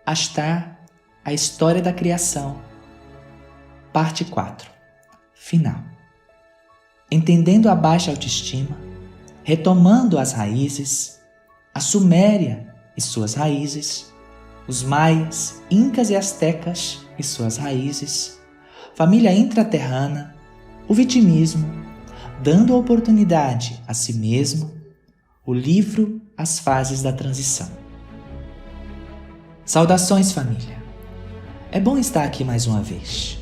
Ashtar, a história da criação, parte 4, final. Entendendo a baixa autoestima, retomando as raízes, a Suméria e suas raízes, os maias, incas e astecas e suas raízes, família intraterrana, o vitimismo, dando a oportunidade a si mesmo, o livro As Fases da Transição. Saudações, família! É bom estar aqui mais uma vez.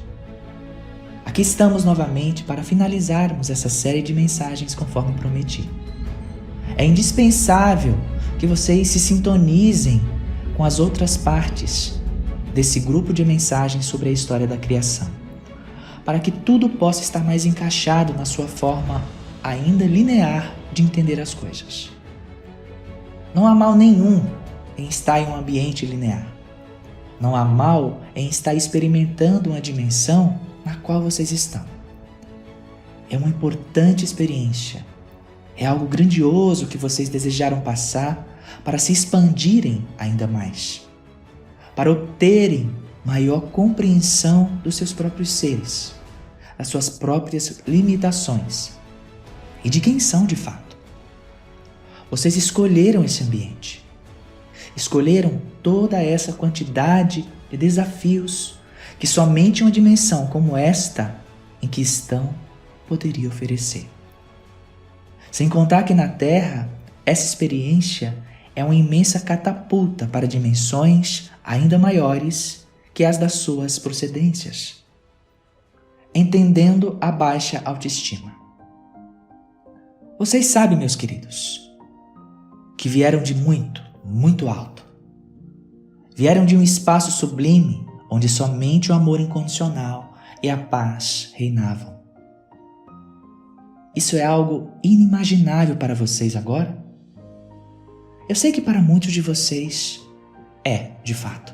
Aqui estamos novamente para finalizarmos essa série de mensagens conforme prometi. É indispensável que vocês se sintonizem com as outras partes desse grupo de mensagens sobre a história da criação, para que tudo possa estar mais encaixado na sua forma ainda linear de entender as coisas. Não há mal nenhum em estar em um ambiente linear. Não há mal em estar experimentando uma dimensão na qual vocês estão. É uma importante experiência. É algo grandioso que vocês desejaram passar para se expandirem ainda mais, para obterem maior compreensão dos seus próprios seres, das suas próprias limitações e de quem são de fato. Vocês escolheram esse ambiente, escolheram toda essa quantidade de desafios que somente uma dimensão como esta em que estão poderia oferecer. Sem contar que na Terra, essa experiência é uma imensa catapulta para dimensões ainda maiores que as das suas procedências. Entendendo a baixa autoestima. Vocês sabem, meus queridos, que vieram de muito, muito alto. Vieram de um espaço sublime onde somente o amor incondicional e a paz reinavam. Isso é algo inimaginável para vocês agora? Eu sei que para muitos de vocês é, de fato.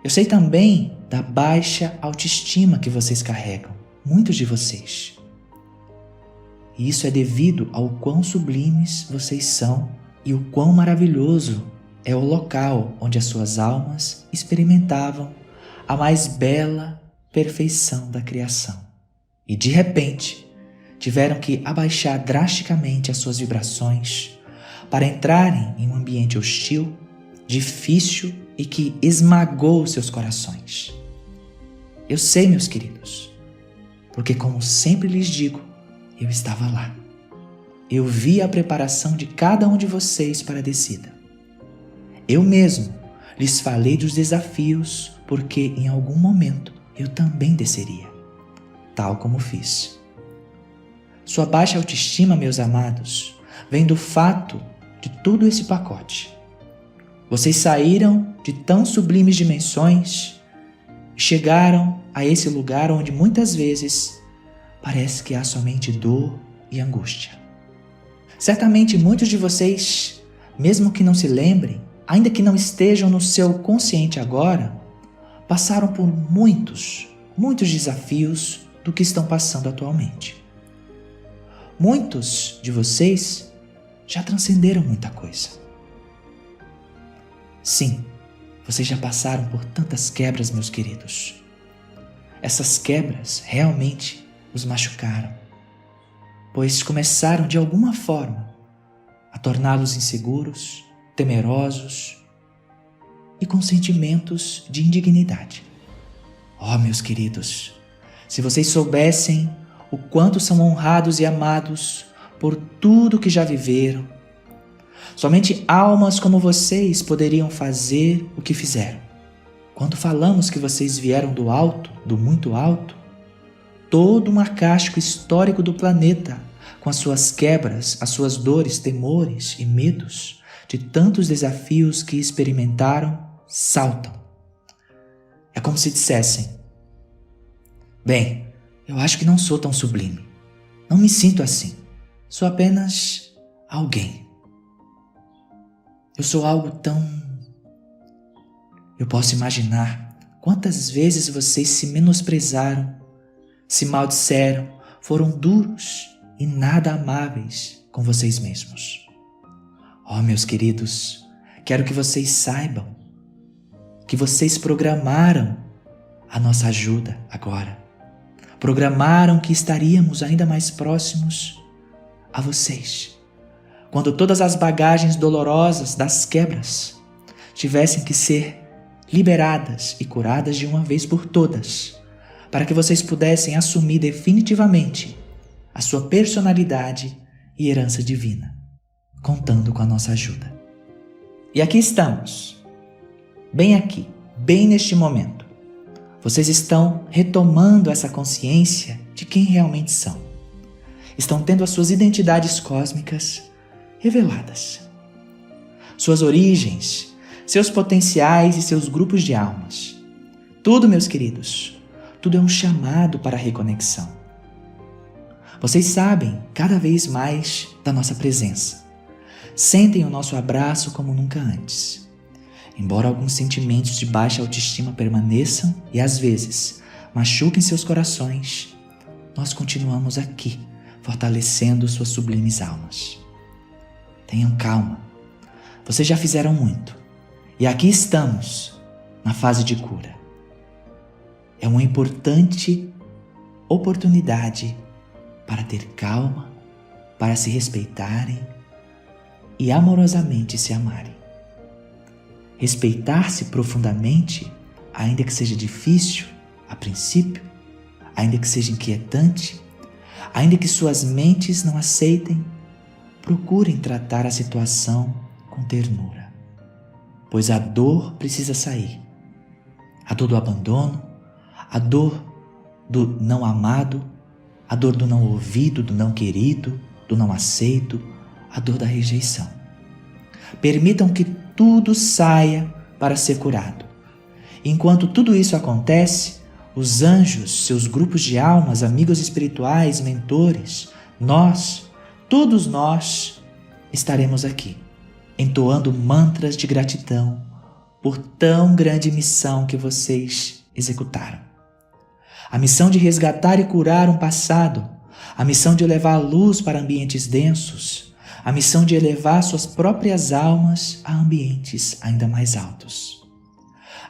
Eu sei também da baixa autoestima que vocês carregam, muitos de vocês. E isso é devido ao quão sublimes vocês são e o quão maravilhoso é o local onde as suas almas experimentavam a mais bela perfeição da criação. E de repente, tiveram que abaixar drasticamente as suas vibrações para entrarem em um ambiente hostil, difícil e que esmagou seus corações. Eu sei, meus queridos, porque como sempre lhes digo, eu estava lá. Eu vi a preparação de cada um de vocês para a descida. Eu mesmo lhes falei dos desafios porque em algum momento eu também desceria, tal como fiz. Sua baixa autoestima, meus amados, vem do fato de todo esse pacote. Vocês saíram de tão sublimes dimensões e chegaram a esse lugar onde muitas vezes parece que há somente dor e angústia. Certamente muitos de vocês, mesmo que não se lembrem, ainda que não estejam no seu consciente agora, passaram por muitos desafios do que estão passando atualmente. Muitos de vocês já transcenderam muita coisa. Sim, vocês já passaram por tantas quebras, meus queridos. Essas quebras realmente os machucaram, pois começaram de alguma forma a torná-los inseguros, temerosos e com sentimentos de indignidade. Oh, meus queridos, se vocês soubessem o quanto são honrados e amados por tudo que já viveram, somente almas como vocês poderiam fazer o que fizeram. Quando falamos que vocês vieram do alto, do muito alto, todo um arcaico histórico do planeta, com as suas quebras, as suas dores, temores e medos, de tantos desafios que experimentaram, saltam. É como se dissessem: bem, eu acho que não sou tão sublime. Não me sinto assim. Sou apenas alguém. Eu sou algo tão... Eu posso imaginar quantas vezes vocês se menosprezaram, se maldisseram, foram duros e nada amáveis com vocês mesmos. Oh, meus queridos, quero que vocês saibam que vocês programaram a nossa ajuda agora. Programaram que estaríamos ainda mais próximos a vocês, quando todas as bagagens dolorosas das quebras tivessem que ser liberadas e curadas de uma vez por todas, para que vocês pudessem assumir definitivamente a sua personalidade e herança divina, contando com a nossa ajuda. E aqui estamos, bem aqui, bem neste momento. Vocês estão retomando essa consciência de quem realmente são. Estão tendo as suas identidades cósmicas reveladas. Suas origens, seus potenciais e seus grupos de almas. Tudo, meus queridos, tudo é um chamado para a reconexão. Vocês sabem cada vez mais da nossa presença. Sentem o nosso abraço como nunca antes. Embora alguns sentimentos de baixa autoestima permaneçam e às vezes machuquem seus corações, nós continuamos aqui, fortalecendo suas sublimes almas. Tenham calma. Vocês já fizeram muito. E aqui estamos, na fase de cura. É uma importante oportunidade para ter calma, para se respeitarem e amorosamente se amarem. Respeitar-se profundamente, ainda que seja difícil, a princípio, ainda que seja inquietante, ainda que suas mentes não aceitem, procurem tratar a situação com ternura, pois a dor precisa sair. A dor do abandono, a dor do não amado, a dor do não ouvido, do não querido, do não aceito, a dor da rejeição. Permitam que tudo saia para ser curado. Enquanto tudo isso acontece, os anjos, seus grupos de almas, amigos espirituais, mentores, nós, todos nós, estaremos aqui, entoando mantras de gratidão por tão grande missão que vocês executaram. A missão de resgatar e curar um passado, a missão de levar a luz para ambientes densos, a missão de elevar suas próprias almas a ambientes ainda mais altos.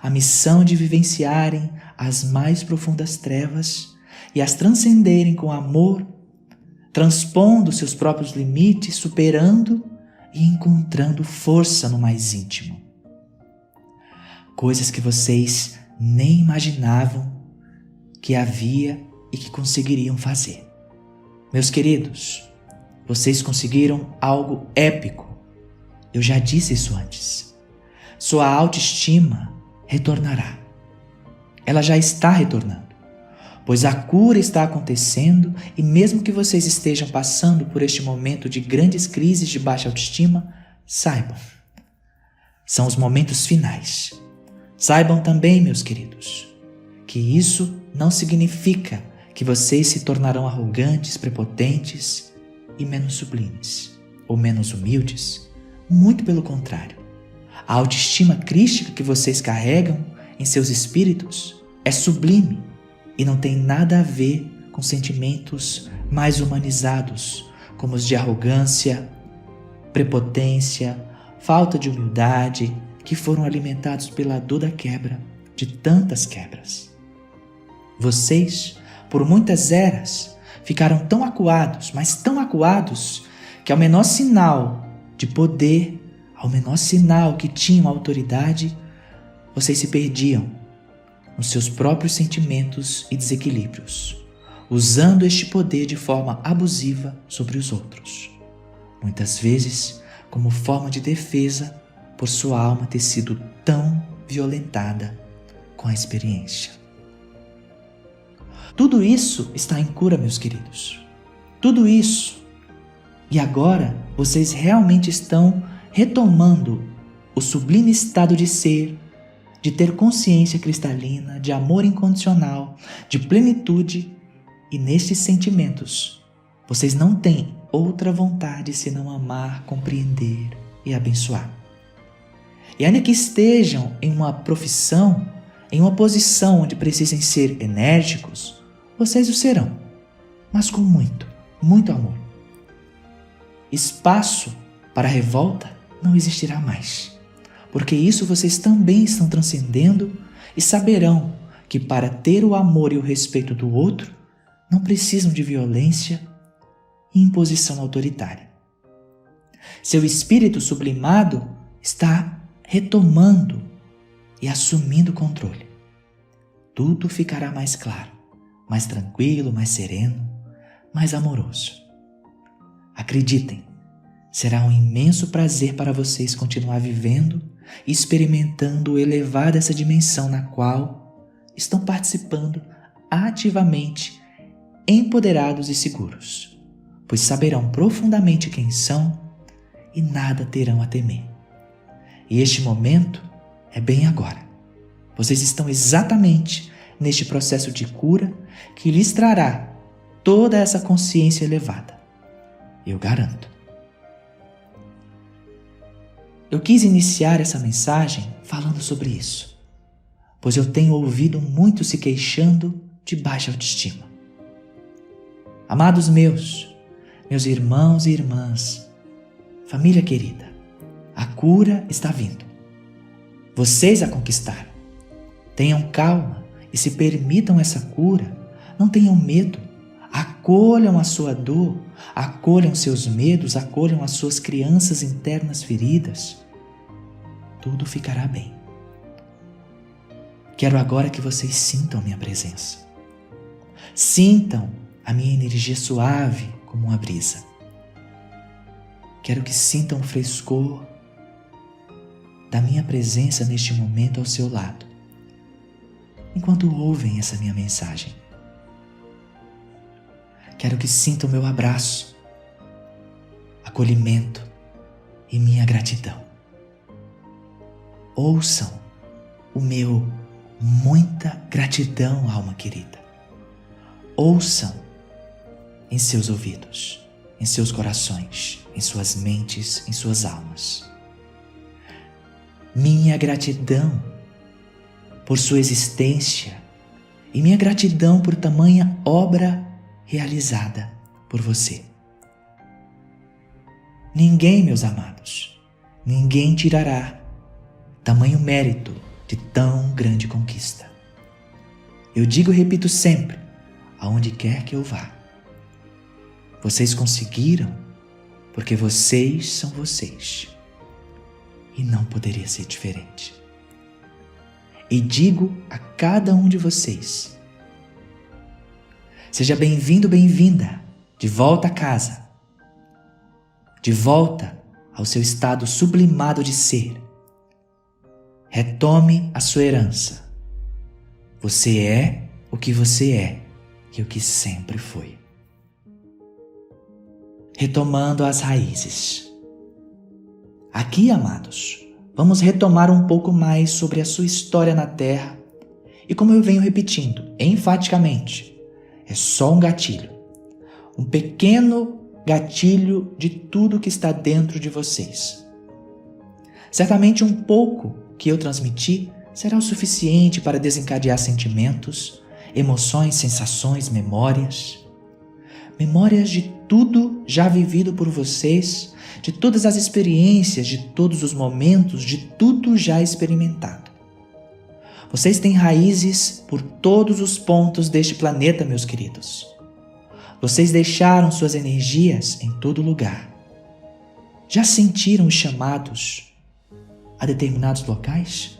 A missão de vivenciarem as mais profundas trevas e as transcenderem com amor, transpondo seus próprios limites, superando e encontrando força no mais íntimo. Coisas que vocês nem imaginavam que havia e que conseguiriam fazer. Meus queridos, vocês conseguiram algo épico. Eu já disse isso antes. Sua autoestima retornará. Ela já está retornando, pois a cura está acontecendo e mesmo que vocês estejam passando por este momento de grandes crises de baixa autoestima, saibam, são os momentos finais. Saibam também, meus queridos, que isso não significa que vocês se tornarão arrogantes, prepotentes e menos sublimes, ou menos humildes. Muito pelo contrário. A autoestima crística que vocês carregam em seus espíritos é sublime e não tem nada a ver com sentimentos mais humanizados, como os de arrogância, prepotência, falta de humildade, que foram alimentados pela dor da quebra, de tantas quebras. Vocês, por muitas eras, ficaram tão acuados, mas tão acuados, que ao menor sinal de poder, ao menor sinal que tinham autoridade, vocês se perdiam nos seus próprios sentimentos e desequilíbrios, usando este poder de forma abusiva sobre os outros, muitas vezes como forma de defesa por sua alma ter sido tão violentada com a experiência. Tudo isso está em cura, meus queridos. Tudo isso. E agora vocês realmente estão retomando o sublime estado de ser, de ter consciência cristalina, de amor incondicional, de plenitude, e nestes sentimentos vocês não têm outra vontade senão amar, compreender e abençoar. E ainda que estejam em uma profissão, em uma posição onde precisem ser enérgicos, vocês o serão, mas com muito, muito amor. Espaço para revolta não existirá mais, porque isso vocês também estão transcendendo e saberão que para ter o amor e o respeito do outro, não precisam de violência e imposição autoritária. Seu espírito sublimado está retomando e assumindo o controle. Tudo ficará mais claro, mais tranquilo, mais sereno, mais amoroso. Acreditem, será um imenso prazer para vocês continuar vivendo e experimentando o elevar dessa dimensão na qual estão participando ativamente, empoderados e seguros, pois saberão profundamente quem são e nada terão a temer. E este momento é bem agora. Vocês estão exatamente neste processo de cura que lhes trará toda essa consciência elevada. Eu garanto. Eu quis iniciar essa mensagem falando sobre isso, pois eu tenho ouvido muitos se queixando de baixa autoestima. Amados meus irmãos e irmãs, família querida, a cura está vindo. Vocês a conquistaram. Tenham calma e se permitam essa cura. Não tenham medo. Acolham a sua dor, acolham seus medos, acolham as suas crianças internas feridas. Tudo ficará bem. Quero agora que vocês sintam a minha presença. Sintam a minha energia suave como uma brisa. Quero que sintam o frescor da minha presença neste momento ao seu lado, enquanto ouvem essa minha mensagem. Quero que sintam o meu abraço, acolhimento e minha gratidão. Ouçam o meu muita gratidão, alma querida. Ouçam em seus ouvidos, em seus corações, em suas mentes, em suas almas. Minha gratidão por sua existência e minha gratidão por tamanha obra realizada por você. Ninguém, meus amados, ninguém tirará tamanho mérito de tão grande conquista. Eu digo e repito sempre, aonde quer que eu vá. Vocês conseguiram porque vocês são vocês. E não poderia ser diferente. E digo a cada um de vocês, seja bem-vindo, bem-vinda, de volta a casa, de volta ao seu estado sublimado de ser. Retome a sua herança. Você é o que você é e o que sempre foi. Retomando as raízes. Aqui, amados, vamos retomar um pouco mais sobre a sua história na Terra e, como eu venho repetindo, enfaticamente, é só um gatilho. Um pequeno gatilho de tudo que está dentro de vocês. Certamente um pouco que eu transmiti será o suficiente para desencadear sentimentos, emoções, sensações, memórias. Memórias de tudo já vivido por vocês, de todas as experiências, de todos os momentos, de tudo já experimentado. Vocês têm raízes por todos os pontos deste planeta, meus queridos. Vocês deixaram suas energias em todo lugar. Já sentiram os chamados a determinados locais?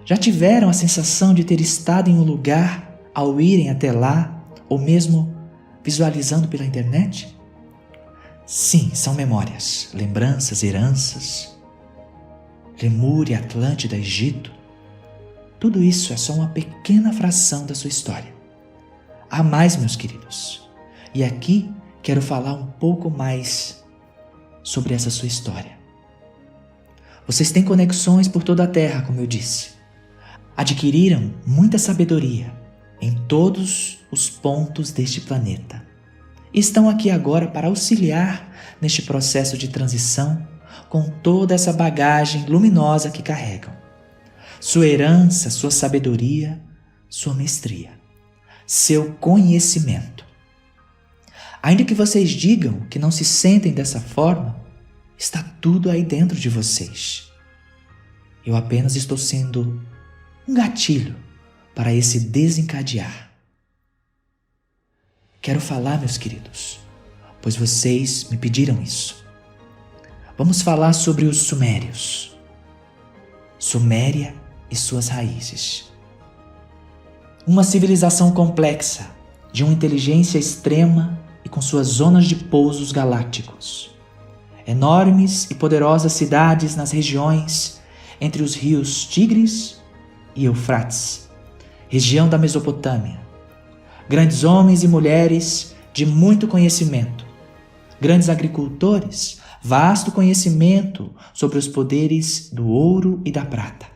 Já tiveram a sensação de ter estado em um lugar ao irem até lá, ou mesmo visualizando pela internet? Sim, são memórias, lembranças, heranças. Lemúria, Atlântida, Egito. Tudo isso é só uma pequena fração da sua história. Há mais, meus queridos. E aqui quero falar um pouco mais sobre essa sua história. Vocês têm conexões por toda a Terra, como eu disse. Adquiriram muita sabedoria em todos os pontos deste planeta. Estão aqui agora para auxiliar neste processo de transição com toda essa bagagem luminosa que carregam. Sua herança, sua sabedoria, sua mestria, seu conhecimento. Ainda que vocês digam que não se sentem dessa forma, está tudo aí dentro de vocês. Eu apenas estou sendo um gatilho para esse desencadear. Quero falar, meus queridos, pois vocês me pediram isso. Vamos falar sobre os sumérios. Suméria e suas raízes. Uma civilização complexa, de uma inteligência extrema e com suas zonas de pousos galácticos. Enormes e poderosas cidades nas regiões entre os rios Tigres e Eufrates, região da Mesopotâmia. Grandes homens e mulheres de muito conhecimento. Grandes agricultores, vasto conhecimento sobre os poderes do ouro e da prata,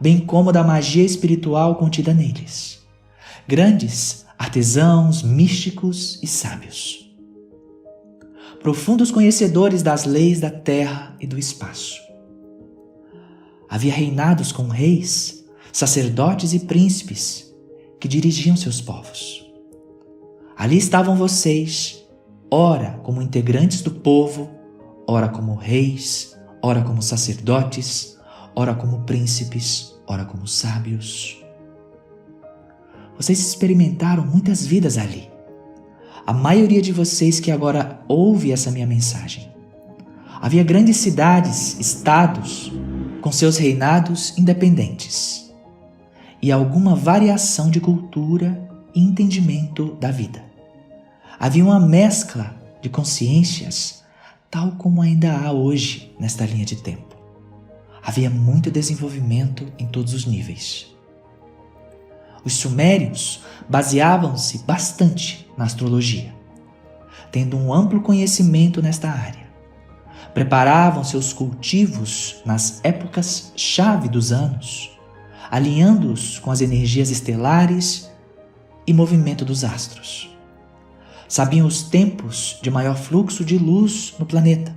bem como da magia espiritual contida neles. Grandes artesãos, místicos e sábios. Profundos conhecedores das leis da terra e do espaço. Havia reinados com reis, sacerdotes e príncipes que dirigiam seus povos. Ali estavam vocês, ora como integrantes do povo, ora como reis, ora como sacerdotes, ora como príncipes, ora como sábios. Vocês experimentaram muitas vidas ali. A maioria de vocês que agora ouve essa minha mensagem. Havia grandes cidades, estados, com seus reinados independentes. E alguma variação de cultura e entendimento da vida. Havia uma mescla de consciências, tal como ainda há hoje nesta linha de tempo. Havia muito desenvolvimento em todos os níveis. Os sumérios baseavam-se bastante na astrologia, tendo um amplo conhecimento nesta área. Preparavam seus cultivos nas épocas-chave dos anos, alinhando-os com as energias estelares e movimento dos astros. Sabiam os tempos de maior fluxo de luz no planeta.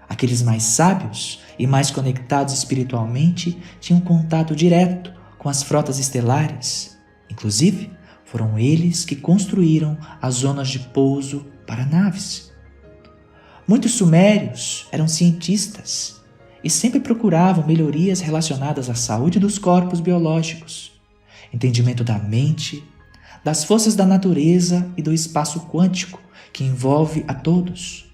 Aqueles mais sábios e mais conectados espiritualmente tinham contato direto com as frotas estelares. Inclusive, foram eles que construíram as zonas de pouso para naves. Muitos sumérios eram cientistas e sempre procuravam melhorias relacionadas à saúde dos corpos biológicos, entendimento da mente, das forças da natureza e do espaço quântico que envolve a todos.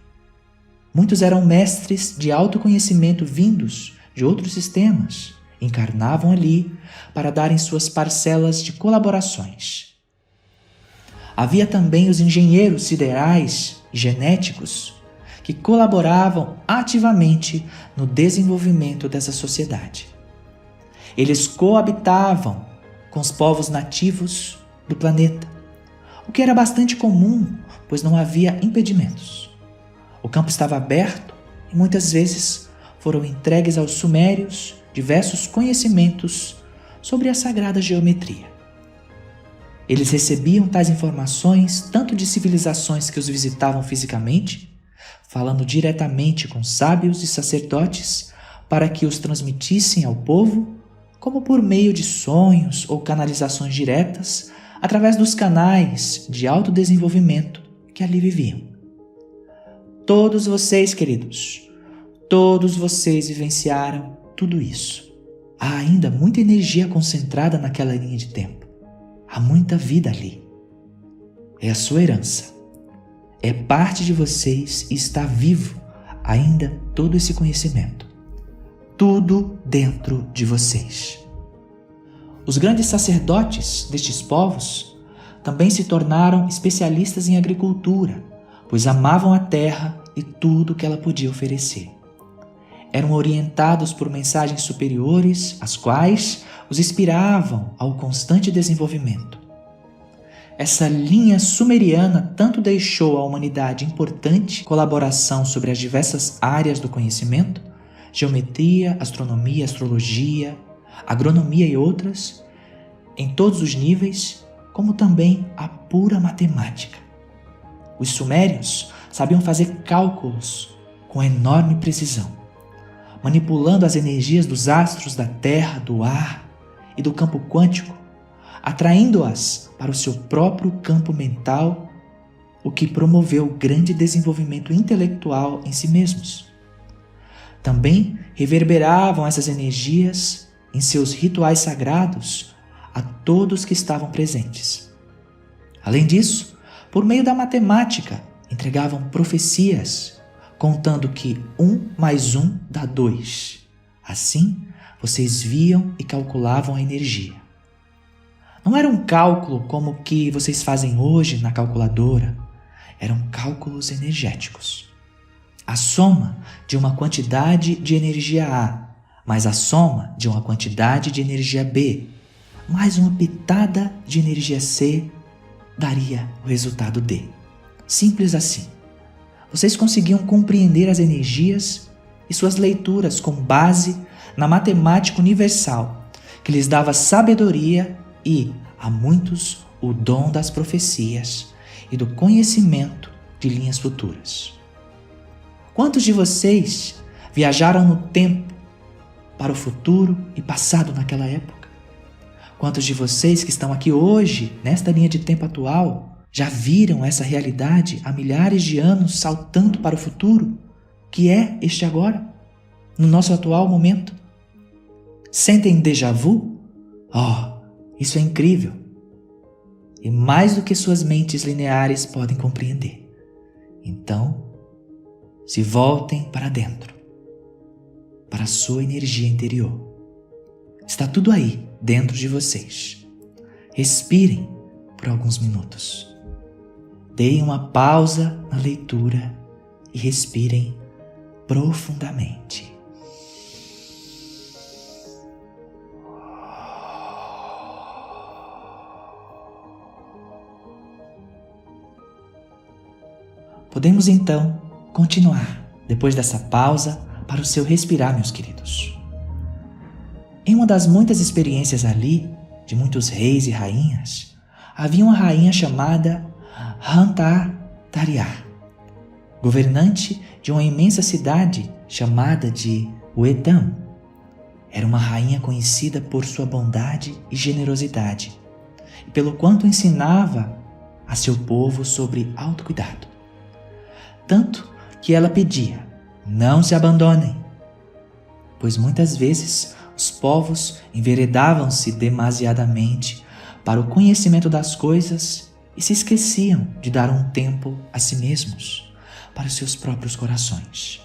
Muitos eram mestres de autoconhecimento vindos de outros sistemas, encarnavam ali para darem suas parcelas de colaborações. Havia também os engenheiros siderais e genéticos que colaboravam ativamente no desenvolvimento dessa sociedade. Eles coabitavam com os povos nativos do planeta, o que era bastante comum, pois não havia impedimentos. O campo estava aberto e muitas vezes foram entregues aos sumérios diversos conhecimentos sobre a sagrada geometria. Eles recebiam tais informações tanto de civilizações que os visitavam fisicamente, falando diretamente com sábios e sacerdotes para que os transmitissem ao povo, como por meio de sonhos ou canalizações diretas através dos canais de autodesenvolvimento que ali viviam. Todos vocês, queridos, todos vocês vivenciaram tudo isso. Há ainda muita energia concentrada naquela linha de tempo. Há muita vida ali. É a sua herança. É parte de vocês e está vivo ainda todo esse conhecimento. Tudo dentro de vocês. Os grandes sacerdotes destes povos também se tornaram especialistas em agricultura, pois amavam a terra e tudo que ela podia oferecer. Eram orientados por mensagens superiores, as quais os inspiravam ao constante desenvolvimento. Essa linha sumeriana tanto deixou à humanidade importante colaboração sobre as diversas áreas do conhecimento, geometria, astronomia, astrologia, agronomia e outras, em todos os níveis, como também a pura matemática. Os sumérios sabiam fazer cálculos com enorme precisão, manipulando as energias dos astros, da terra, do ar e do campo quântico, atraindo-as para o seu próprio campo mental, o que promoveu grande desenvolvimento intelectual em si mesmos. Também reverberavam essas energias em seus rituais sagrados a todos que estavam presentes. Além disso, por meio da matemática, entregavam profecias, contando que 1 mais 1 dá 2. Assim, vocês viam e calculavam a energia. Não era um cálculo como o que vocês fazem hoje na calculadora. Eram cálculos energéticos. A soma de uma quantidade de energia A, mais a soma de uma quantidade de energia B, mais uma pitada de energia C, daria o resultado D. Simples assim. Vocês conseguiam compreender as energias e suas leituras com base na matemática universal, que lhes dava sabedoria e, a muitos, o dom das profecias e do conhecimento de linhas futuras. Quantos de vocês viajaram no tempo para o futuro e passado naquela época? Quantos de vocês que estão aqui hoje, nesta linha de tempo atual, já viram essa realidade há milhares de anos saltando para o futuro, que é este agora, no nosso atual momento? Sentem déjà vu? Oh, isso é incrível! E mais do que suas mentes lineares podem compreender. Então, se voltem para dentro, para a sua energia interior. Está tudo aí, dentro de vocês. Respirem por alguns minutos. Deem uma pausa na leitura e respirem profundamente. Podemos então continuar depois dessa pausa para o seu respirar, meus queridos. Em uma das muitas experiências ali, de muitos reis e rainhas, havia uma rainha chamada Hantar-Tariar, governante de uma imensa cidade chamada de Uedam. Era uma rainha conhecida por sua bondade e generosidade, e pelo quanto ensinava a seu povo sobre autocuidado. Tanto que ela pedia: não se abandonem, pois muitas vezes os povos enveredavam-se demasiadamente para o conhecimento das coisas e se esqueciam de dar um tempo a si mesmos, para os seus próprios corações.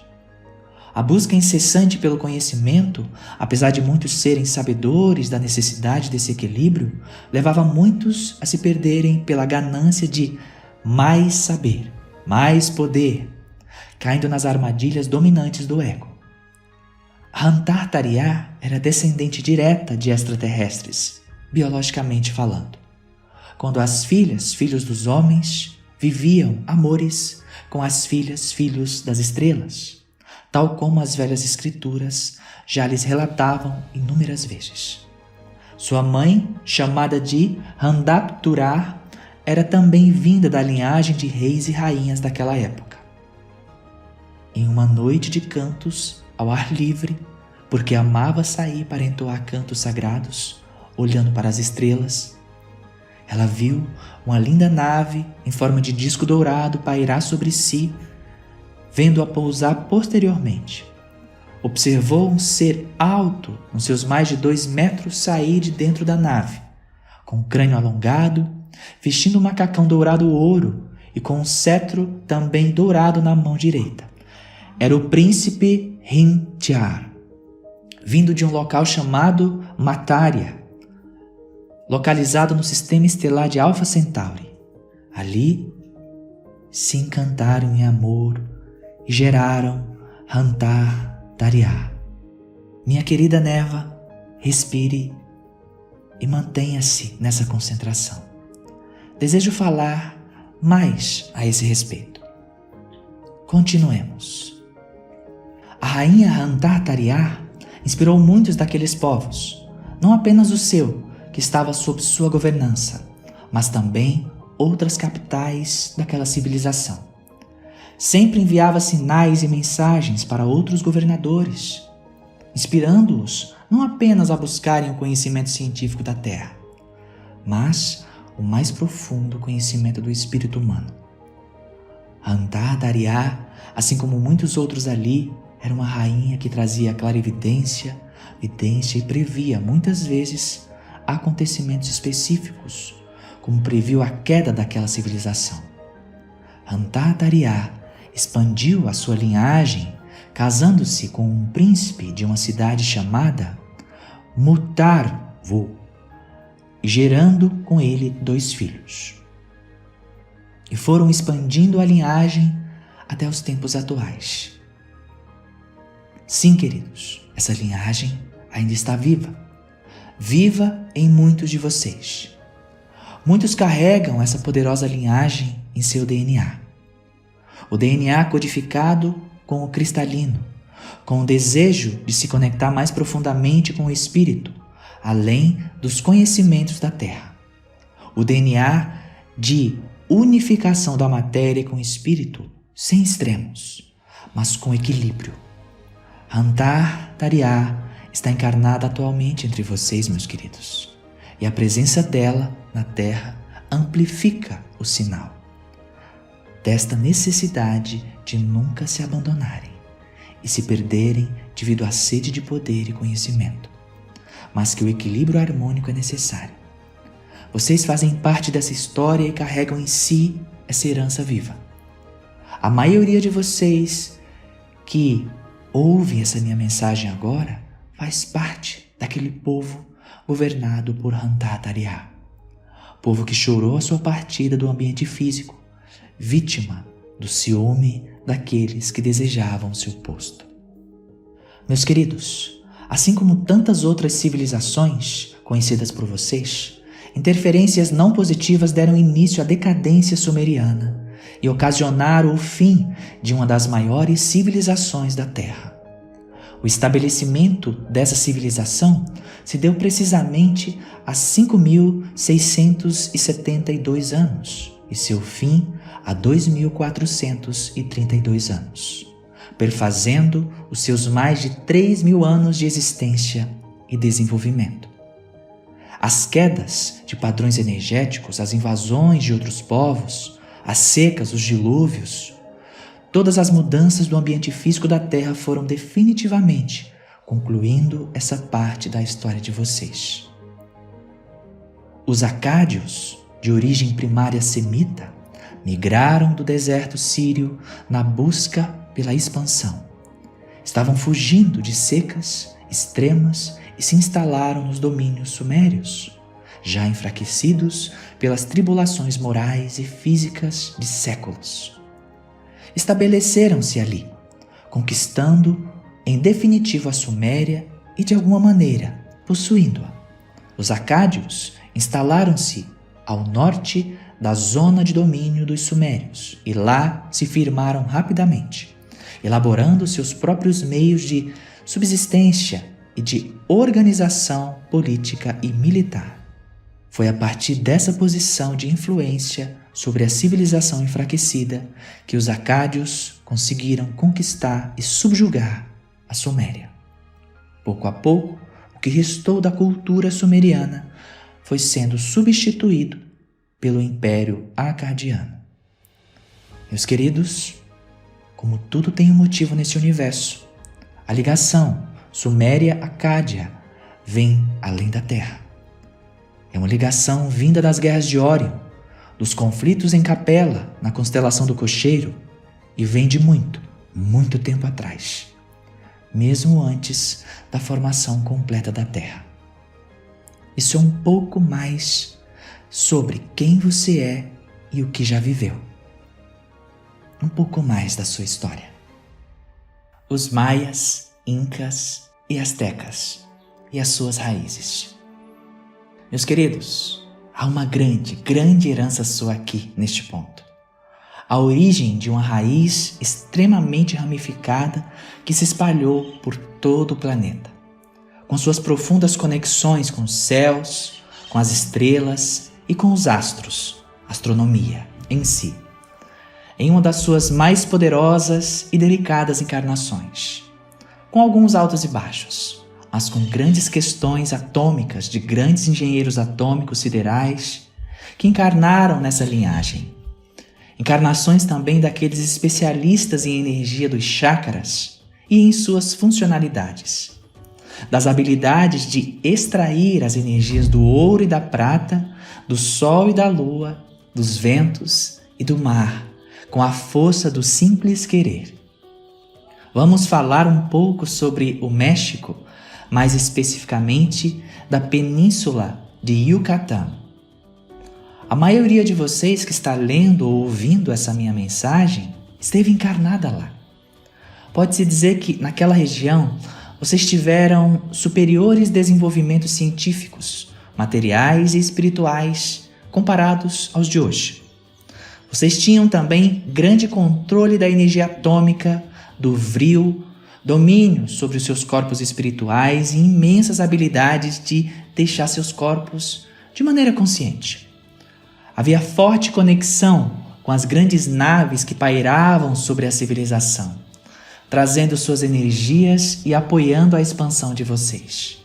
A busca incessante pelo conhecimento, apesar de muitos serem sabedores da necessidade desse equilíbrio, levava muitos a se perderem pela ganância de mais saber, mais poder, caindo nas armadilhas dominantes do ego. Hantar-Tariar era descendente direta de extraterrestres, biologicamente falando. Quando as filhos dos homens viviam amores com as filhas, filhos das estrelas, tal como as velhas escrituras já lhes relatavam inúmeras vezes. Sua mãe, chamada de Handapturar, era também vinda da linhagem de reis e rainhas daquela época. Em uma noite de cantos ao ar livre, porque amava sair para entoar cantos sagrados, olhando para as estrelas, ela viu uma linda nave em forma de disco dourado pairar sobre si, vendo-a pousar posteriormente. Observou um ser alto, com seus mais de 2 metros, sair de dentro da nave, com o crânio alongado, vestindo um macacão dourado ouro e com um cetro também dourado na mão direita. Era o príncipe Rintiar, vindo de um local chamado Matária, localizado no sistema estelar de Alpha Centauri. Ali se encantaram em amor e geraram Hantar-Tariar. Minha querida Neva, respire e mantenha-se nessa concentração. Desejo falar mais a esse respeito. Continuemos. A rainha Hantar-Tariar inspirou muitos daqueles povos, não apenas o seu, que estava sob sua governança, mas também outras capitais daquela civilização. Sempre enviava sinais e mensagens para outros governadores, inspirando-os não apenas a buscarem o conhecimento científico da Terra, mas o mais profundo conhecimento do espírito humano. Hantar-Tariar, assim como muitos outros ali, era uma rainha que trazia clarividência, vidência e previa, muitas vezes, acontecimentos específicos, como previu a queda daquela civilização. Antatarya expandiu a sua linhagem, casando-se com um príncipe de uma cidade chamada Mutarvu, e gerando com ele 2 filhos. E foram expandindo a linhagem até os tempos atuais. Sim, queridos, essa linhagem ainda está viva. Viva em muitos de vocês. Muitos carregam essa poderosa linhagem em seu DNA. O DNA codificado com o cristalino, com o desejo de se conectar mais profundamente com o espírito, além dos conhecimentos da Terra. O DNA de unificação da matéria com o espírito, sem extremos, mas com equilíbrio. Antatarya está encarnada atualmente entre vocês, meus queridos, e a presença dela na Terra amplifica o sinal desta necessidade de nunca se abandonarem e se perderem devido à sede de poder e conhecimento, mas que o equilíbrio harmônico é necessário. Vocês fazem parte dessa história e carregam em si essa herança viva. A maioria de vocês que ouvem essa minha mensagem agora faz parte daquele povo governado por Antatarya, povo que chorou a sua partida do ambiente físico, vítima do ciúme daqueles que desejavam seu posto. Meus queridos, assim como tantas outras civilizações conhecidas por vocês, interferências não positivas deram início à decadência sumeriana e ocasionaram o fim de uma das maiores civilizações da Terra. O estabelecimento dessa civilização se deu precisamente há 5.672 anos e seu fim há 2.432 anos, perfazendo os seus mais de 3.000 anos de existência e desenvolvimento. As quedas de padrões energéticos, as invasões de outros povos, as secas, os dilúvios, todas as mudanças do ambiente físico da Terra foram definitivamente concluindo essa parte da história de vocês. Os acádios, de origem primária semita, migraram do deserto sírio na busca pela expansão. Estavam fugindo de secas extremas e se instalaram nos domínios sumérios, já enfraquecidos pelas tribulações morais e físicas de séculos. Estabeleceram-se ali, conquistando em definitivo a Suméria e, de alguma maneira, possuindo-a. Os acádios instalaram-se ao norte da zona de domínio dos sumérios e lá se firmaram rapidamente, elaborando seus próprios meios de subsistência e de organização política e militar. Foi a partir dessa posição de influência sobre a civilização enfraquecida que os acádios conseguiram conquistar e subjugar a Suméria. Pouco a pouco, o que restou da cultura sumeriana foi sendo substituído pelo Império Acadiano. Meus queridos, como tudo tem um motivo nesse universo, a ligação Suméria-Acádia vem além da Terra. É uma ligação vinda das guerras de Órion, dos conflitos em Capela, na constelação do Cocheiro, e vem de muito, muito tempo atrás, mesmo antes da formação completa da Terra. Isso é um pouco mais sobre quem você é e o que já viveu. Um pouco mais da sua história. Os maias, incas e astecas e as suas raízes. Meus queridos, há uma grande, grande herança sua aqui neste ponto. A origem de uma raiz extremamente ramificada que se espalhou por todo o planeta, com suas profundas conexões com os céus, com as estrelas e com os astros, astronomia em si, em uma das suas mais poderosas e delicadas encarnações, com alguns altos e baixos, mas com grandes questões atômicas de grandes engenheiros atômicos siderais que encarnaram nessa linhagem. Encarnações também daqueles especialistas em energia dos chakras e em suas funcionalidades. Das habilidades de extrair as energias do ouro e da prata, do sol e da lua, dos ventos e do mar, com a força do simples querer. Vamos falar um pouco sobre o México, mais especificamente da Península de Yucatán. A maioria de vocês que está lendo ou ouvindo essa minha mensagem esteve encarnada lá. Pode-se dizer que naquela região vocês tiveram superiores desenvolvimentos científicos, materiais e espirituais comparados aos de hoje. Vocês tinham também grande controle da energia atômica, do vril, domínio sobre os seus corpos espirituais e imensas habilidades de deixar seus corpos de maneira consciente. Havia forte conexão com as grandes naves que pairavam sobre a civilização, trazendo suas energias e apoiando a expansão de vocês.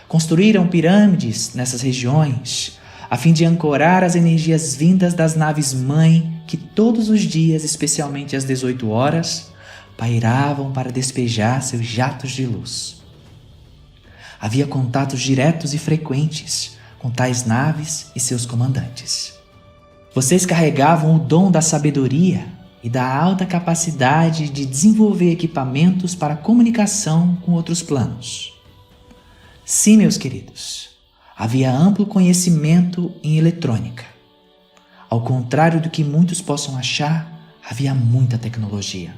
Construíram pirâmides nessas regiões, a fim de ancorar as energias vindas das naves-mãe que todos os dias, especialmente às 18 horas, pairavam para despejar seus jatos de luz. Havia contatos diretos e frequentes com tais naves e seus comandantes. Vocês carregavam o dom da sabedoria e da alta capacidade de desenvolver equipamentos para comunicação com outros planos. Sim, meus queridos, havia amplo conhecimento em eletrônica. Ao contrário do que muitos possam achar, havia muita tecnologia.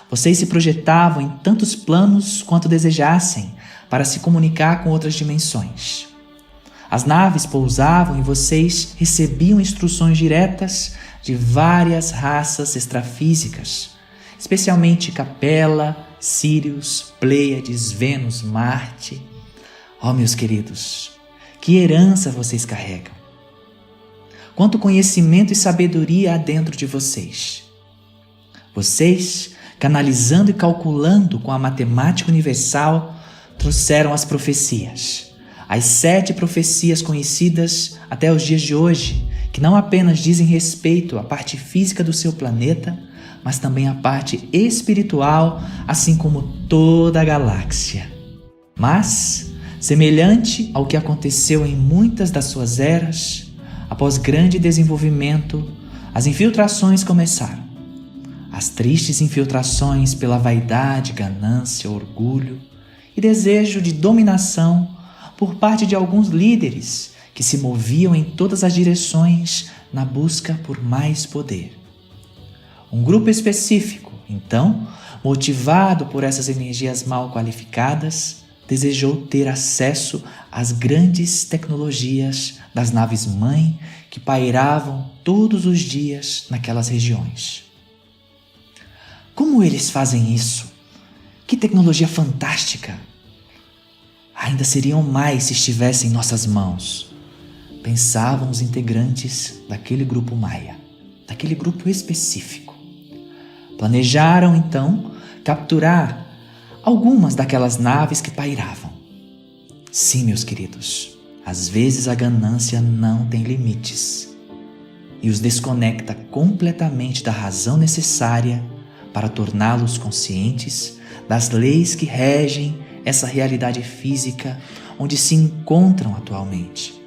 Vocês se projetavam em tantos planos quanto desejassem para se comunicar com outras dimensões. As naves pousavam e vocês recebiam instruções diretas de várias raças extrafísicas, especialmente Capela, Sírius, Pleiades, Vênus, Marte. Oh, meus queridos, que herança vocês carregam! Quanto conhecimento e sabedoria há dentro de vocês! Vocês, canalizando e calculando com a matemática universal, trouxeram as profecias. As 7 profecias conhecidas até os dias de hoje, que não apenas dizem respeito à parte física do seu planeta, mas também à parte espiritual, assim como toda a galáxia. Mas, semelhante ao que aconteceu em muitas das suas eras, após grande desenvolvimento, as infiltrações começaram. As tristes infiltrações pela vaidade, ganância, orgulho e desejo de dominação por parte de alguns líderes que se moviam em todas as direções na busca por mais poder. Um grupo específico, então, motivado por essas energias mal qualificadas, desejou ter acesso às grandes tecnologias das naves-mãe que pairavam todos os dias naquelas regiões. Como eles fazem isso? Que tecnologia fantástica! Ainda seriam mais se estivessem em nossas mãos, pensavam os integrantes daquele grupo Maia, daquele grupo específico. Planejaram, então, capturar algumas daquelas naves que pairavam. Sim, meus queridos, às vezes a ganância não tem limites e os desconecta completamente da razão necessária para torná-los conscientes das leis que regem essa realidade física onde se encontram atualmente.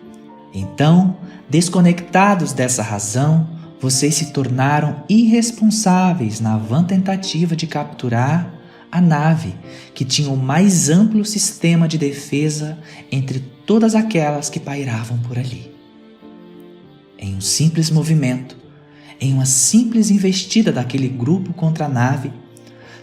Então, desconectados dessa razão, vocês se tornaram irresponsáveis na vã tentativa de capturar a nave que tinha o mais amplo sistema de defesa entre todas aquelas que pairavam por ali. Em um simples movimento, em uma simples investida daquele grupo contra a nave,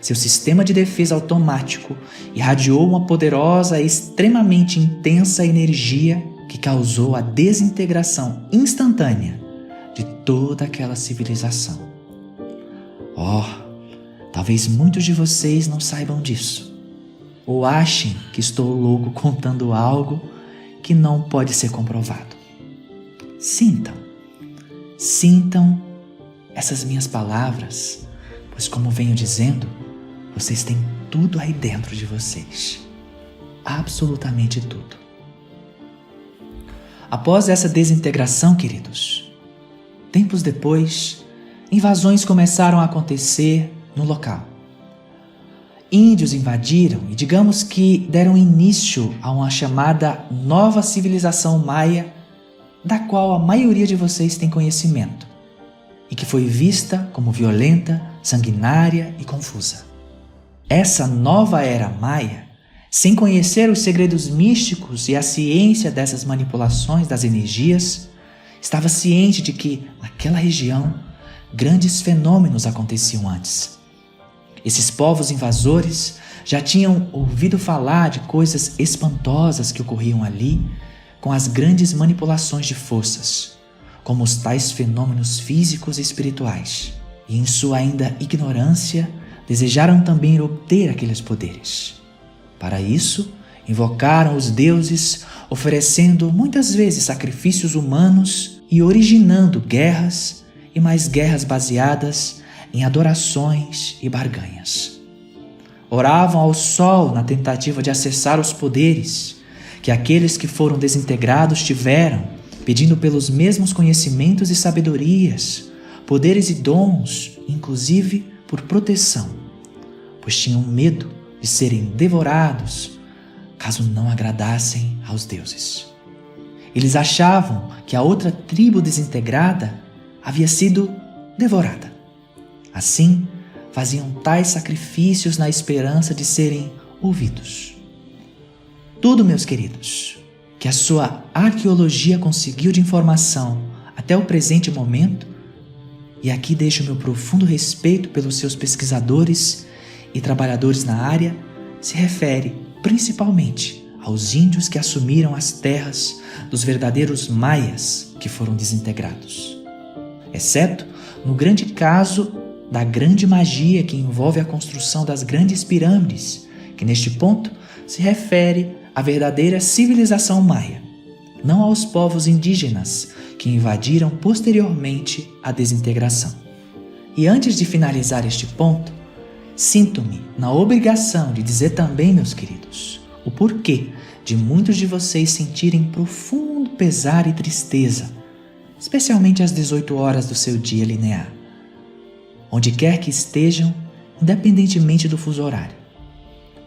seu sistema de defesa automático irradiou uma poderosa e extremamente intensa energia que causou a desintegração instantânea de toda aquela civilização. Oh, talvez muitos de vocês não saibam disso, ou achem que estou louco contando algo que não pode ser comprovado. Sintam essas minhas palavras, pois, como venho dizendo, vocês têm tudo aí dentro de vocês. Absolutamente tudo. Após essa desintegração, queridos, tempos depois, invasões começaram a acontecer no local. índios invadiram e digamos que deram início a uma chamada nova civilização maia, da qual a maioria de vocês tem conhecimento, e que foi vista como violenta, sanguinária e confusa. Essa nova era maia, sem conhecer os segredos místicos e a ciência dessas manipulações das energias, estava ciente de que, naquela região, grandes fenômenos aconteciam antes. Esses povos invasores já tinham ouvido falar de coisas espantosas que ocorriam ali com as grandes manipulações de forças, como os tais fenômenos físicos e espirituais, e em sua ainda ignorância desejaram também obter aqueles poderes. Para isso, invocaram os deuses, oferecendo muitas vezes sacrifícios humanos e originando guerras e mais guerras baseadas em adorações e barganhas. Oravam ao sol na tentativa de acessar os poderes que aqueles que foram desintegrados tiveram, pedindo pelos mesmos conhecimentos e sabedorias, poderes e dons, inclusive por proteção, pois tinham medo de serem devorados caso não agradassem aos deuses. Eles achavam que a outra tribo desintegrada havia sido devorada. Assim, faziam tais sacrifícios na esperança de serem ouvidos. Tudo, meus queridos, que a sua arqueologia conseguiu de informação até o presente momento, e aqui deixo meu profundo respeito pelos seus pesquisadores e trabalhadores na área, se refere principalmente aos índios que assumiram as terras dos verdadeiros maias que foram desintegrados. Exceto no grande caso da grande magia que envolve a construção das grandes pirâmides, que neste ponto se refere à verdadeira civilização maia, não aos povos indígenas que invadiram posteriormente a desintegração. E antes de finalizar este ponto, sinto-me na obrigação de dizer também, meus queridos, o porquê de muitos de vocês sentirem profundo pesar e tristeza, especialmente às 18 horas do seu dia linear, onde quer que estejam, independentemente do fuso horário.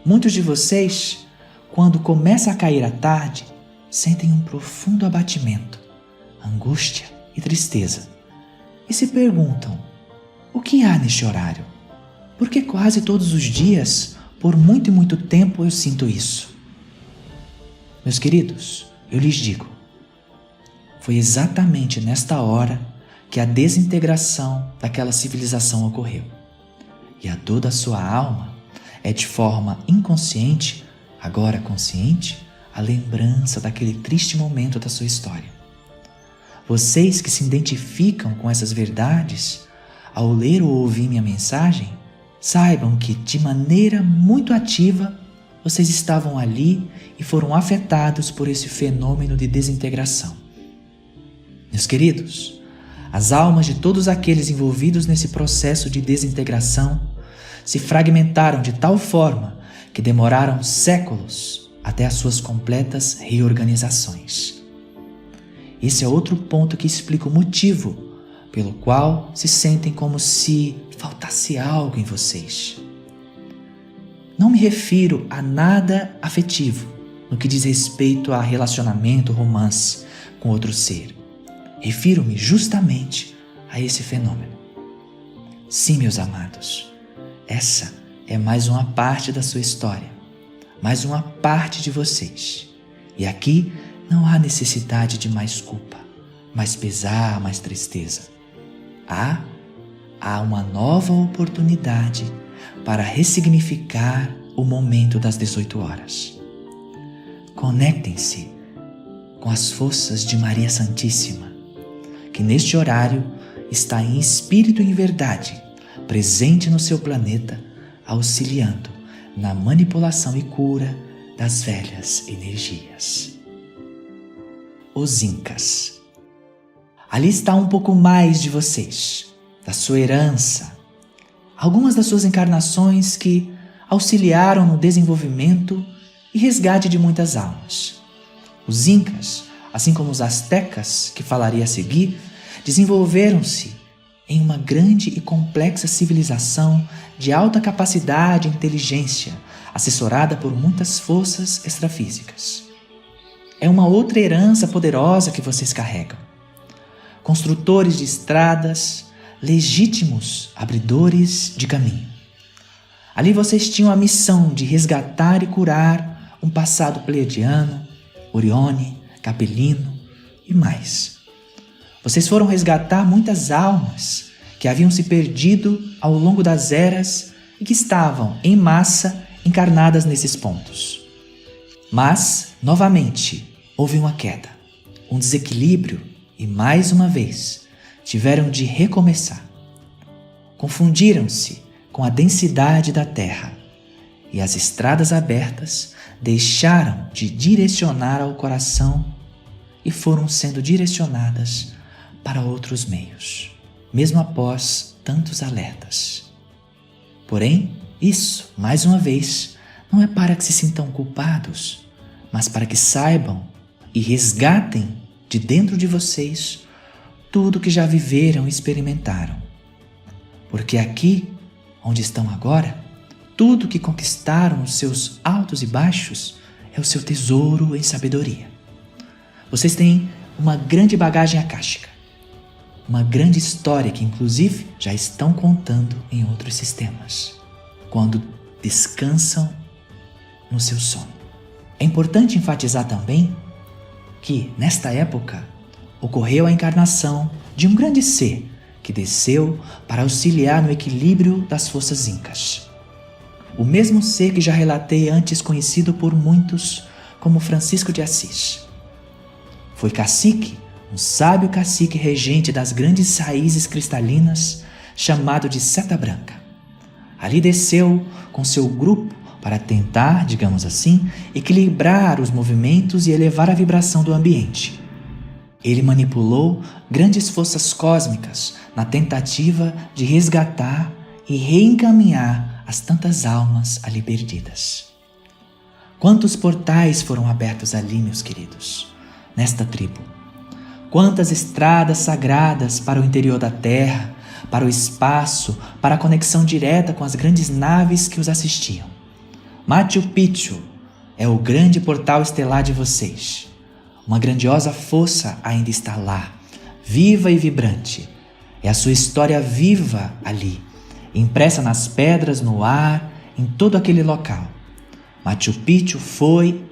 Muitos de vocês, quando começa a cair a tarde, sentem um profundo abatimento, angústia e tristeza, e se perguntam: o que há neste horário? Porque quase todos os dias, por muito e muito tempo, eu sinto isso. Meus queridos, eu lhes digo, foi exatamente nesta hora que a desintegração daquela civilização ocorreu. E a dor da sua alma é de forma inconsciente, agora consciente, a lembrança daquele triste momento da sua história. Vocês que se identificam com essas verdades, ao ler ou ouvir minha mensagem, saibam que, de maneira muito ativa, vocês estavam ali e foram afetados por esse fenômeno de desintegração. Meus queridos, as almas de todos aqueles envolvidos nesse processo de desintegração se fragmentaram de tal forma que demoraram séculos até as suas completas reorganizações. Esse é outro ponto que explica o motivo pelo qual se sentem como se faltasse algo em vocês. Não me refiro a nada afetivo no que diz respeito a relacionamento, romance com outro ser. Refiro-me justamente a esse fenômeno. Sim, meus amados, essa é mais uma parte da sua história, mais uma parte de vocês. E aqui não há necessidade de mais culpa, mais pesar, mais tristeza. Há uma nova oportunidade para ressignificar o momento das 18 horas. Conectem-se com as forças de Maria Santíssima, que neste horário está em espírito e em verdade, presente no seu planeta, auxiliando na manipulação e cura das velhas energias. Os Incas. Ali está um pouco mais de vocês, da sua herança, algumas das suas encarnações que auxiliaram no desenvolvimento e resgate de muitas almas. Os Incas, assim como os astecas, que falarei a seguir, desenvolveram-se em uma grande e complexa civilização de alta capacidade e inteligência, assessorada por muitas forças extrafísicas. É uma outra herança poderosa que vocês carregam. Construtores de estradas, legítimos abridores de caminho. Ali vocês tinham a missão de resgatar e curar um passado pleiadiano, Orione, Capelino e mais. Vocês foram resgatar muitas almas que haviam se perdido ao longo das eras e que estavam, em massa, encarnadas nesses pontos. Mas, novamente, houve uma queda, um desequilíbrio e, mais uma vez, tiveram de recomeçar. Confundiram-se com a densidade da terra e as estradas abertas deixaram de direcionar ao coração e foram sendo direcionadas para outros meios, mesmo após tantos alertas. Porém, isso, mais uma vez, não é para que se sintam culpados, mas para que saibam e resgatem de dentro de vocês tudo que já viveram e experimentaram. Porque aqui, onde estão agora, tudo que conquistaram os seus altos e baixos é o seu tesouro em sabedoria. Vocês têm uma grande bagagem akáshica, uma grande história que inclusive já estão contando em outros sistemas, quando descansam no seu sono. É importante enfatizar também que, nesta época, ocorreu a encarnação de um grande ser que desceu para auxiliar no equilíbrio das forças incas. O mesmo ser que já relatei antes, conhecido por muitos como Francisco de Assis. Foi cacique, um sábio cacique regente das grandes raízes cristalinas, chamado de Seta Branca. Ali desceu com seu grupo para tentar, digamos assim, equilibrar os movimentos e elevar a vibração do ambiente. Ele manipulou grandes forças cósmicas na tentativa de resgatar e reencaminhar as tantas almas ali perdidas. Quantos portais foram abertos ali, meus queridos, nesta tribo? Quantas estradas sagradas para o interior da Terra, para o espaço, para a conexão direta com as grandes naves que os assistiam. Machu Picchu é o grande portal estelar de vocês. Uma grandiosa força ainda está lá, viva e vibrante. É a sua história viva ali, impressa nas pedras, no ar, em todo aquele local. Machu Picchu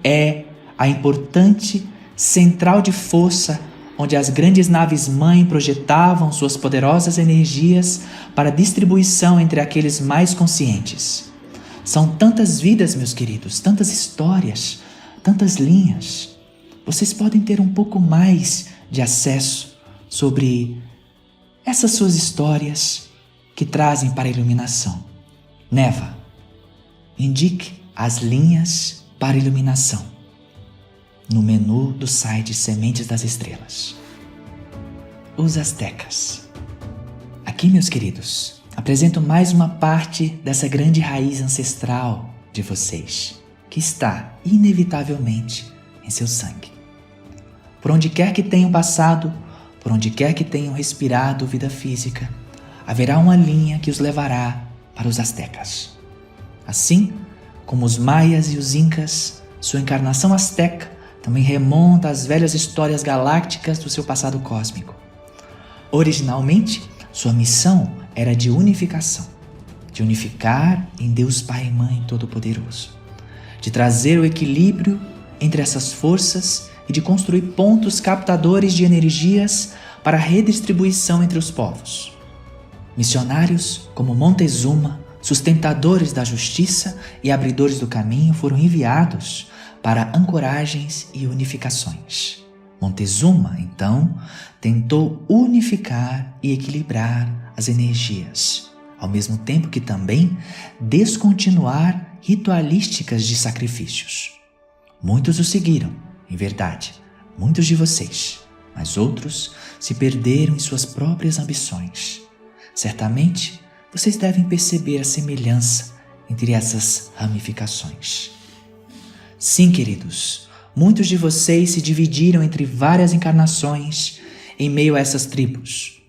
é a importante central de força onde as grandes naves-mãe projetavam suas poderosas energias para distribuição entre aqueles mais conscientes. São tantas vidas, meus queridos, tantas histórias, tantas linhas. Vocês podem ter um pouco mais de acesso sobre essas suas histórias que trazem para a iluminação. Neva, indique as linhas para iluminação no menu do site Sementes das Estrelas. Os Aztecas. Aqui, meus queridos, apresento mais uma parte dessa grande raiz ancestral de vocês, que está, inevitavelmente, em seu sangue. Por onde quer que tenham passado, por onde quer que tenham respirado vida física, haverá uma linha que os levará para os Aztecas. Assim como os maias e os incas, sua encarnação azteca também remonta às velhas histórias galácticas do seu passado cósmico. Originalmente, sua missão era de unificação, de unificar em Deus Pai e Mãe Todo-Poderoso, de trazer o equilíbrio entre essas forças e de construir pontos captadores de energias para a redistribuição entre os povos. Missionários como Montezuma, sustentadores da justiça e abridores do caminho, foram enviados para ancoragens e unificações. Montezuma, então, tentou unificar e equilibrar as energias, ao mesmo tempo que também descontinuar ritualísticas de sacrifícios. Muitos o seguiram, em verdade, muitos de vocês, mas outros se perderam em suas próprias ambições. Certamente, vocês devem perceber a semelhança entre essas ramificações. Sim, queridos, muitos de vocês se dividiram entre várias encarnações em meio a essas tribos.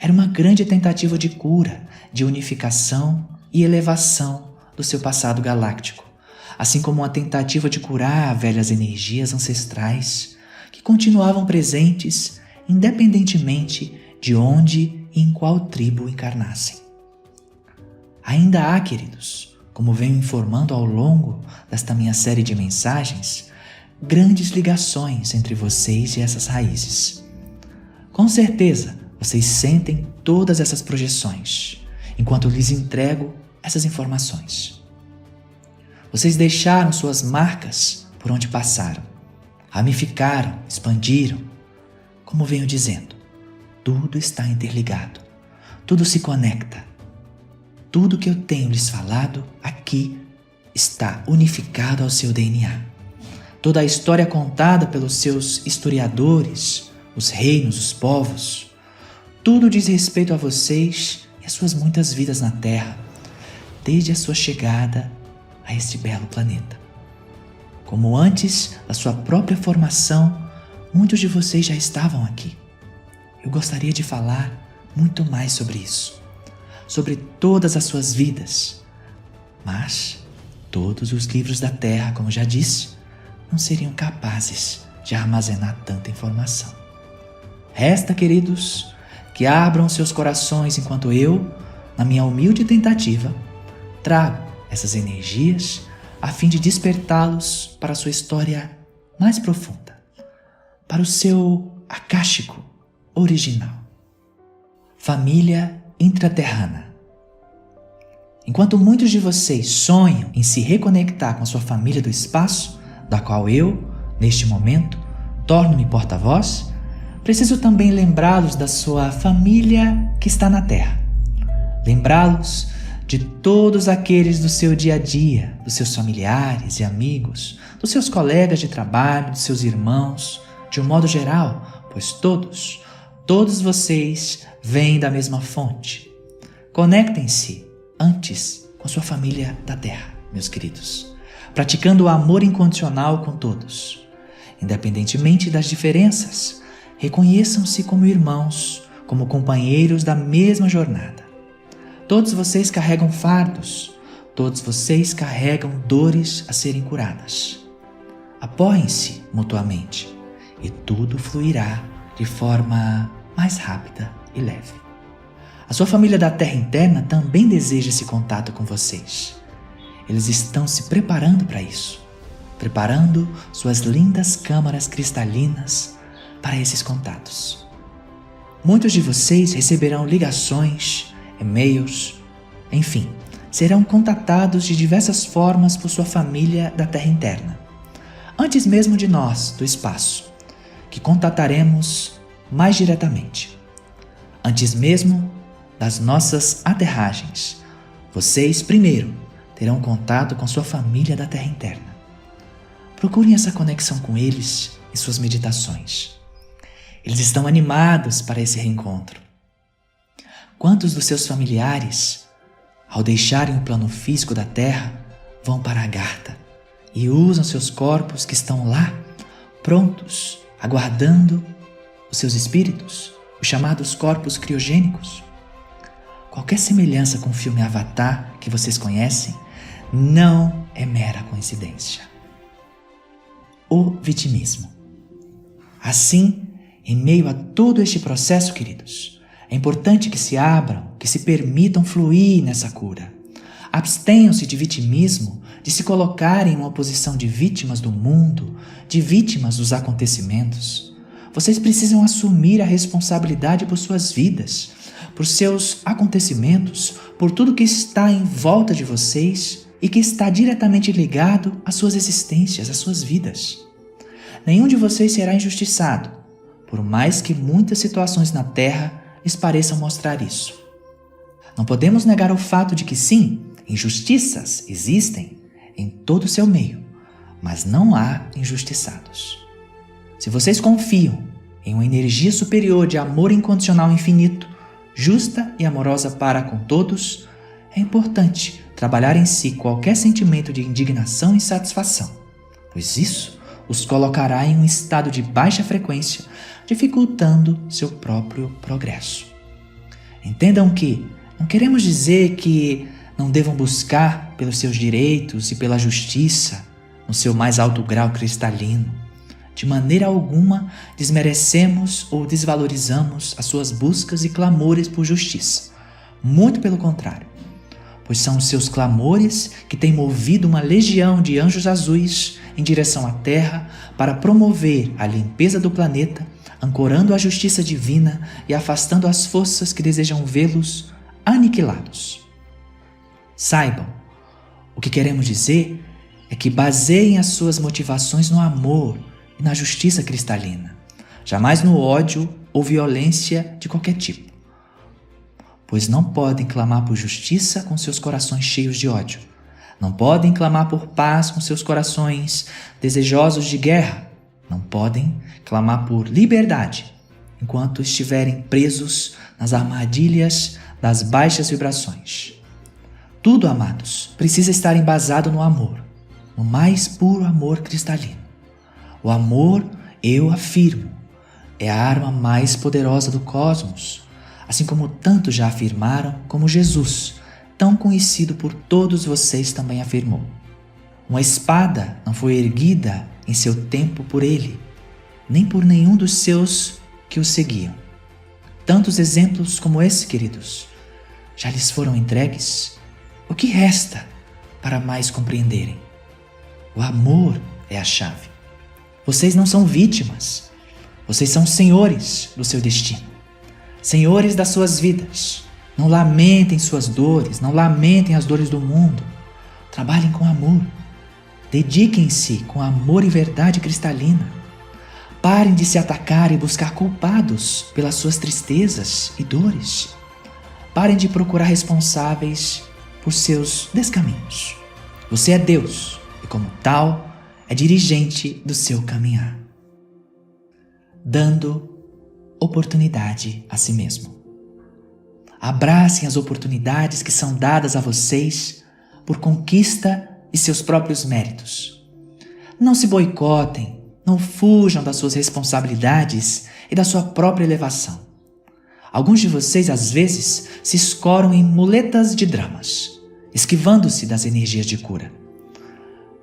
era uma grande tentativa de cura, de unificação e elevação do seu passado galáctico, assim como uma tentativa de curar velhas energias ancestrais que continuavam presentes independentemente de onde e em qual tribo encarnassem. Ainda há, queridos, como venho informando ao longo desta minha série de mensagens, grandes ligações entre vocês e essas raízes. Com certeza, vocês sentem todas essas projeções, enquanto lhes entrego essas informações. Vocês deixaram suas marcas por onde passaram, ramificaram, expandiram. Como venho dizendo, tudo está interligado, tudo se conecta. Tudo que eu tenho lhes falado aqui está unificado ao seu DNA. Toda a história contada pelos seus historiadores, os reinos, os povos, tudo diz respeito a vocês e às suas muitas vidas na Terra, desde a sua chegada a este belo planeta. Como antes da sua própria formação, muitos de vocês já estavam aqui. Eu gostaria de falar muito mais sobre isso, sobre todas as suas vidas, mas todos os livros da Terra, como já disse, não seriam capazes de armazenar tanta informação. Resta, queridos, que abram seus corações enquanto eu, na minha humilde tentativa, trago essas energias a fim de despertá-los para a sua história mais profunda, para o seu akáshico original. Família intraterrana. Enquanto muitos de vocês sonham em se reconectar com a sua família do espaço, da qual eu, neste momento, torno-me porta-voz, preciso também lembrá-los da sua família que está na Terra. Lembrá-los de todos aqueles do seu dia a dia, dos seus familiares e amigos, dos seus colegas de trabalho, dos seus irmãos, de um modo geral, pois todos vocês vêm da mesma fonte. Conectem-se antes com sua família da Terra, meus queridos, praticando o amor incondicional com todos. Independentemente das diferenças, reconheçam-se como irmãos, como companheiros da mesma jornada. Todos vocês carregam fardos, todos vocês carregam dores a serem curadas. Apoiem-se mutuamente e tudo fluirá de forma mais rápida e leve. A sua família da Terra interna também deseja esse contato com vocês. Eles estão se preparando para isso, preparando suas lindas câmaras cristalinas para esses contatos. Muitos de vocês receberão ligações, e-mails, enfim, serão contatados de diversas formas por sua família da Terra interna. Antes mesmo de nós, do espaço, que contataremos mais diretamente. Antes mesmo das nossas aterragens, vocês primeiro terão contato com sua família da Terra interna. Procurem essa conexão com eles em suas meditações. Eles estão animados para esse reencontro. Quantos dos seus familiares, ao deixarem o plano físico da Terra, vão para Agartha e usam seus corpos que estão lá, prontos, aguardando os seus espíritos, os chamados corpos criogênicos? Qualquer semelhança com o filme Avatar que vocês conhecem não é mera coincidência. O vitimismo. Assim, em meio a todo este processo, queridos, é importante que se abram, que se permitam fluir nessa cura. Abstenham-se de vitimismo, de se colocarem em uma posição de vítimas do mundo, de vítimas dos acontecimentos. Vocês precisam assumir a responsabilidade por suas vidas, por seus acontecimentos, por tudo que está em volta de vocês e que está diretamente ligado às suas existências, às suas vidas. Nenhum de vocês será injustiçado, por mais que muitas situações na Terra lhes pareçam mostrar isso. Não podemos negar o fato de que sim, injustiças existem em todo o seu meio, mas não há injustiçados. Se vocês confiam em uma energia superior de amor incondicional infinito, justa e amorosa para com todos, é importante trabalhar em si qualquer sentimento de indignação e insatisfação, pois isso os colocará em um estado de baixa frequência, dificultando seu próprio progresso. Entendam que não queremos dizer que não devam buscar pelos seus direitos e pela justiça no seu mais alto grau cristalino. De maneira alguma desmerecemos ou desvalorizamos as suas buscas e clamores por justiça. Muito pelo contrário, pois são os seus clamores que têm movido uma legião de anjos azuis em direção à Terra para promover a limpeza do planeta, ancorando a justiça divina e afastando as forças que desejam vê-los aniquilados. Saibam, o que queremos dizer é que baseiem as suas motivações no amor e na justiça cristalina, jamais no ódio ou violência de qualquer tipo, pois não podem clamar por justiça com seus corações cheios de ódio, não podem clamar por paz com seus corações desejosos de guerra, não podem clamar por liberdade enquanto estiverem presos nas armadilhas das baixas vibrações. Tudo, amados, precisa estar embasado no amor, no mais puro amor cristalino. O amor, eu afirmo, é a arma mais poderosa do cosmos, assim como tantos já afirmaram, como Jesus, tão conhecido por todos vocês, também afirmou. Uma espada não foi erguida em seu tempo por ele, nem por nenhum dos seus que o seguiam. Tantos exemplos como esse, queridos, já lhes foram entregues. O que resta para mais compreenderem? O amor é a chave. Vocês não são vítimas. Vocês são senhores do seu destino. Senhores das suas vidas. Não lamentem suas dores, não lamentem as dores do mundo. Trabalhem com amor. Dediquem-se com amor e verdade cristalina. Parem de se atacar e buscar culpados pelas suas tristezas e dores. Parem de procurar responsáveis por seus descaminhos. Você é Deus e, como tal, é dirigente do seu caminhar, dando oportunidade a si mesmo. Abracem as oportunidades que são dadas a vocês por conquista de seus próprios méritos. Não se boicotem, não fujam das suas responsabilidades e da sua própria elevação. Alguns de vocês, às vezes, se escoram em muletas de dramas, esquivando-se das energias de cura.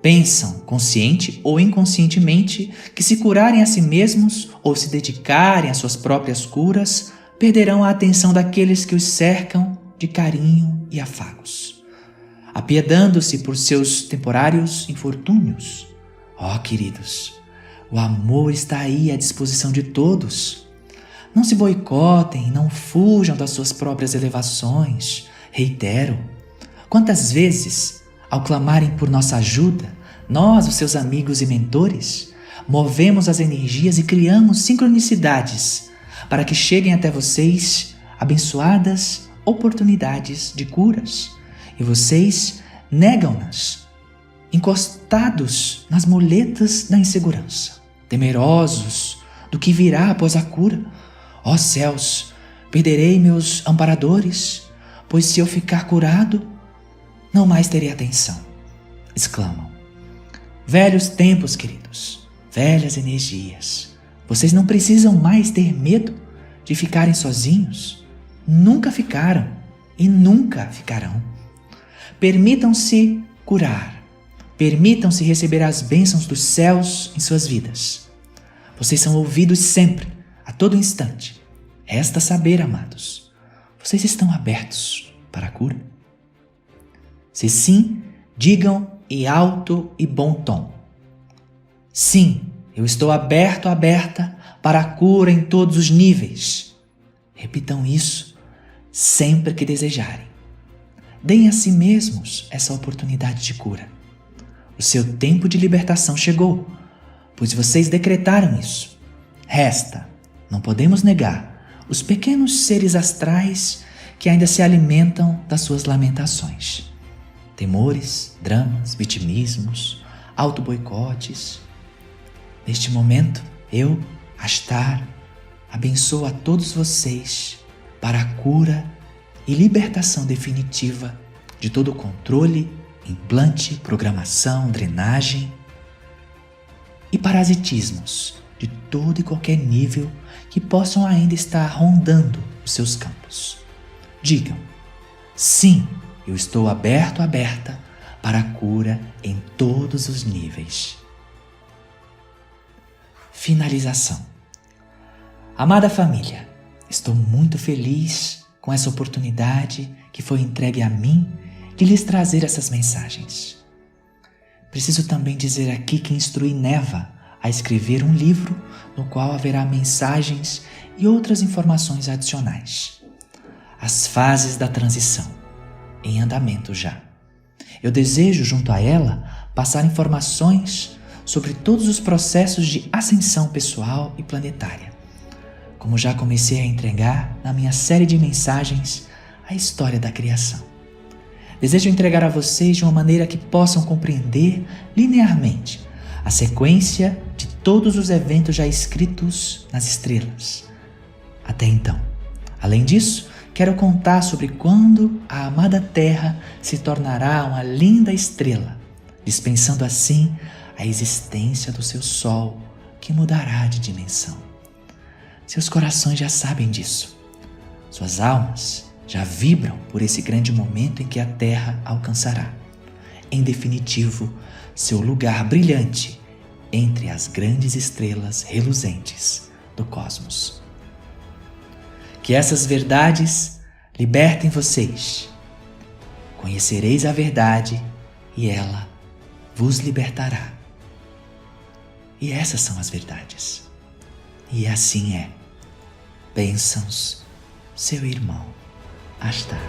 Pensam, consciente ou inconscientemente, que se curarem a si mesmos ou se dedicarem às suas próprias curas, perderão a atenção daqueles que os cercam de carinho e afagos, apiedando-se por seus temporários infortúnios. Ó, queridos, o amor está aí à disposição de todos. Não se boicotem, não fujam das suas próprias elevações. Reitero, quantas vezes, ao clamarem por nossa ajuda, nós, os seus amigos e mentores, movemos as energias e criamos sincronicidades para que cheguem até vocês abençoadas oportunidades de curas, e vocês negam-nas, encostados nas muletas da insegurança, temerosos do que virá após a cura. Ó céus, perderei meus amparadores, pois se eu ficar curado, não mais terei atenção, exclamam. Velhos tempos, queridos, velhas energias. Vocês não precisam mais ter medo de ficarem sozinhos. Nunca ficaram e nunca ficarão. Permitam-se curar. Permitam-se receber as bênçãos dos céus em suas vidas. Vocês são ouvidos sempre, a todo instante. Resta saber, amados, vocês estão abertos para a cura? Se sim, digam em alto e bom tom. Sim, eu estou aberto, aberta para a cura em todos os níveis. Repitam isso sempre que desejarem. Deem a si mesmos essa oportunidade de cura. O seu tempo de libertação chegou, pois vocês decretaram isso. Resta, não podemos negar, os pequenos seres astrais que ainda se alimentam das suas lamentações. Temores, dramas, vitimismos, auto-boicotes. Neste momento, eu, Ashtar, abençoo a todos vocês para a cura e libertação definitiva de todo o controle, implante, programação, drenagem e parasitismos de todo e qualquer nível que possam ainda estar rondando os seus campos. Digam: sim, eu estou aberto, aberta para a cura em todos os níveis. Finalização. Amada família, estou muito feliz com essa oportunidade que foi entregue a mim de lhes trazer essas mensagens. Preciso também dizer aqui que instruí Neva a escrever um livro no qual haverá mensagens e outras informações adicionais. As fases da transição, em andamento já. Eu desejo, junto a ela, passar informações sobre todos os processos de ascensão pessoal e planetária, como já comecei a entregar na minha série de mensagens A História da Criação. Desejo entregar a vocês de uma maneira que possam compreender linearmente a sequência de todos os eventos já escritos nas estrelas. Até então. Além disso, quero contar sobre quando a amada Terra se tornará uma linda estrela, dispensando assim a existência do seu Sol, que mudará de dimensão. Seus corações já sabem disso. Suas almas já vibram por esse grande momento em que a Terra alcançará, em definitivo, seu lugar brilhante entre as grandes estrelas reluzentes do cosmos. Que essas verdades libertem vocês. Conhecereis a verdade e ela vos libertará. E essas são as verdades. E assim é. Bênçãos, seu irmão Astar.